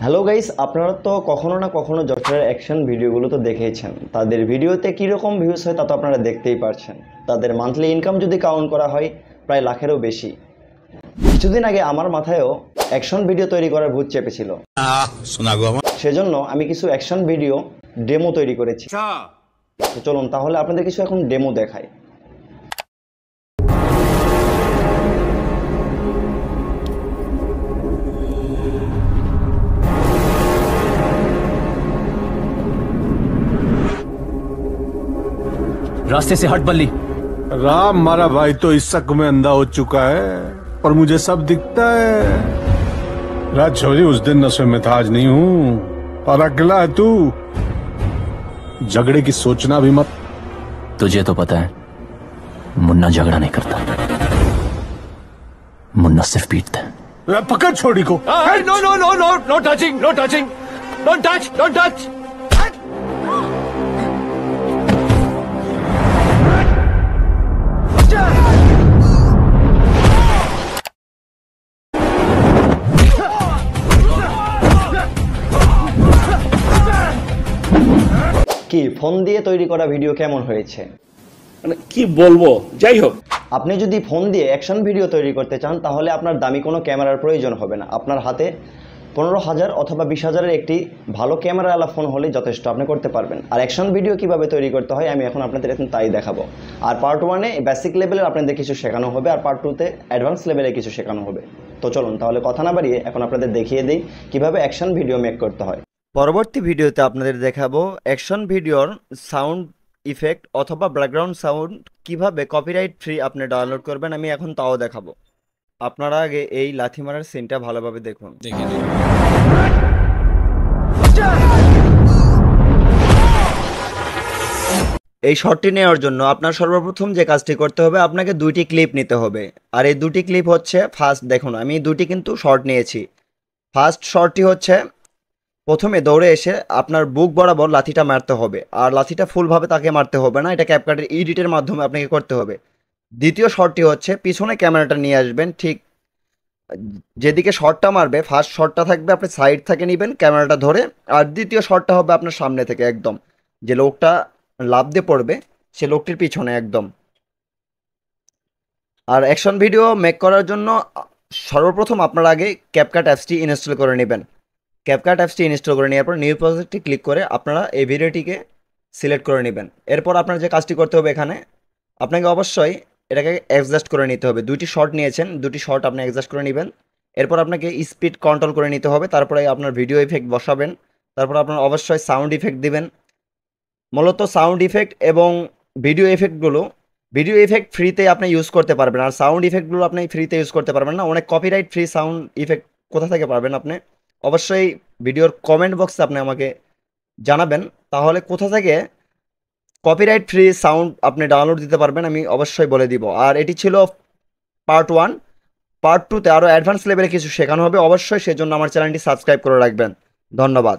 Hello guys, আপনারা তো কখনো না কখনো যশোরের অ্যাকশন ভিডিওগুলো তো দেখেইছেন। তাদের ভিডিওতে কীরকম ভিউজ হয় তা তো আপনারা দেখতেই পারছেন। তাদের মান্থলি ইনকাম যদি কাউন্ট করা হয় প্রায় লাখেরও বেশি। কিছুদিন আগে আমার মাথায়ও অ্যাকশন ভিডিও তৈরি করার ভূত চেপেছিল। সেজন্য আমি কিছু অ্যাকশন ভিডিও ডেমো তৈরি করেছি। তো চলুন তাহলে আপনাদের কিছু এখন ডেমো দেখাই। रास्ते से हट बल्ली। राम मारा भाई तो इस शक में अंधा हो चुका है, पर मुझे सब दिखता है। राज छोरी उस दिन नशे में था, आज नहीं हूँ। और अकेला है तू, झगड़े की सोचना भी मत। तुझे तो पता है मुन्ना झगड़ा नहीं करता, मुन्ना सिर्फ पीटता है। पकड़ छोड़ी को। No, no, no, no, no touching, no touching. Don't touch, don't touch. কি ফোন দিয়ে তৈরি করা ভিডিও কেমন হয়েছে? মানে কি বলবো, যাই হোক, আপনি যদি ফোন দিয়ে অ্যাকশন ভিডিও তৈরি করতে চান তাহলে আপনার দামি কোনো ক্যামেরার প্রয়োজন হবে না। আপনার হাতে 15,000 অথবা 20,000-এর একটি ভালো ক্যামেরাওয়ালা ফোন হলেই যথেষ্ট, আপনি করতে পারবেন। আর অ্যাকশন ভিডিও কিভাবে তৈরি করতে হয় আমি এখন আপনাদের তাই দেখাবো। আর পার্ট 1-এ বেসিক লেভেলের আপনাদের কিছু শেখানো হবে, আর পার্ট 2-তে অ্যাডভান্স লেভেলে কিছু শেখানো হবে। তো চলুন তাহলে কথা না বাড়িয়ে এখন আপনাদের দেখিয়ে দিই কিভাবে অ্যাকশন ভিডিও মেক করতে হয়। পরবর্তী ভিডিওতে আপনাদের দেখাবো অ্যাকশন ভিডিওর সাউন্ড ইফেক্ট অথবা ব্যাকগ্রাউন্ড সাউন্ড কিভাবে কপিরাইট ফ্রি আপনি ডাউনলোড করবেন, আমি এখন তাও দেখাবো। আপনারা আগে এই লাথি মারার সিনটা ভালোভাবে দেখুন। এই শটটি নেওয়ার জন্য আপনার সর্বপ্রথম যে কাজটি করতে হবে, আপনাকে দুইটি ক্লিপ নিতে হবে। আর এই দুটি ক্লিপ হচ্ছে, ফার্স্ট দেখুন আমি দুটি কিন্তু শর্ট নিয়েছি। ফার্স্ট শটটি হচ্ছে প্রথমে দৌড়ে এসে আপনার বুক বরাবর লাথিটা মারতে হবে, আর লাথিটা ফুলভাবে তাকে মারতে হবে না, এটা ক্যাপকাটের এডিটের মাধ্যমে আপনাকে করতে হবে। দ্বিতীয় শটটি হচ্ছে পিছনে ক্যামেরাটা নিয়ে আসবেন, ঠিক যেদিকে শটটা মারবে ফার্স্ট শটটা থাকবে আপনি সাইড থেকে নেবেন ক্যামেরাটা ধরে, আর দ্বিতীয় শটটা হবে আপনার সামনে থেকে, একদম যে লোকটা লাফ দিয়ে পড়বে সে লোকটির পিছনে একদম। আর অ্যাকশন ভিডিও মেক করার জন্য সর্বপ্রথম আপনার আগে ক্যাপকাট অ্যাপসটি ইনস্টল করে নেবেন। ক্যাপকাট অ্যাপসটি ইনস্টল করে নেওয়ার পর নিউ প্রজেক্টটি ক্লিক করে আপনারা এই ভিডিওটিকে সিলেক্ট করে নেবেন। এরপর আপনার যে কাজটি করতে হবে, এখানে আপনাকে অবশ্যই এটাকে অ্যাডজাস্ট করে নিতে হবে। দুইটি শট নিয়েছেন, দুটি শট আপনি অ্যাডজাস্ট করে নেবেন। এরপর আপনাকে স্পিড কন্ট্রোল করে নিতে হবে, তারপরে আপনার ভিডিও ইফেক্ট বসাবেন, তারপর আপনার অবশ্যই সাউন্ড ইফেক্ট দিবেন। মূলত সাউন্ড ইফেক্ট এবং ভিডিও ইফেক্ট ফ্রিতে আপনি ইউজ করতে পারবেন, আর সাউন্ড ইফেক্টগুলো আপনি ফ্রিতে ইউজ করতে পারবেন না। অনেক কপিরাইট ফ্রি সাউন্ড ইফেক্ট কোথা থেকে পারবেন আপনি অবশ্যই ভিডিওর কমেন্ট বক্সে আপনি আমাকে জানাবেন, তাহলে কোথা থেকে কপিরাইট ফ্রি সাউন্ড আপনি ডাউনলোড দিতে পারবেন আমি অবশ্যই বলে দিব। আর এটি ছিল পার্ট 1। পার্ট 2-তে আরও অ্যাডভান্স লেভেলে কিছু শেখানো হবে অবশ্যই, সেজন্য আমার চ্যানেলটি সাবস্ক্রাইব করে রাখবেন। ধন্যবাদ।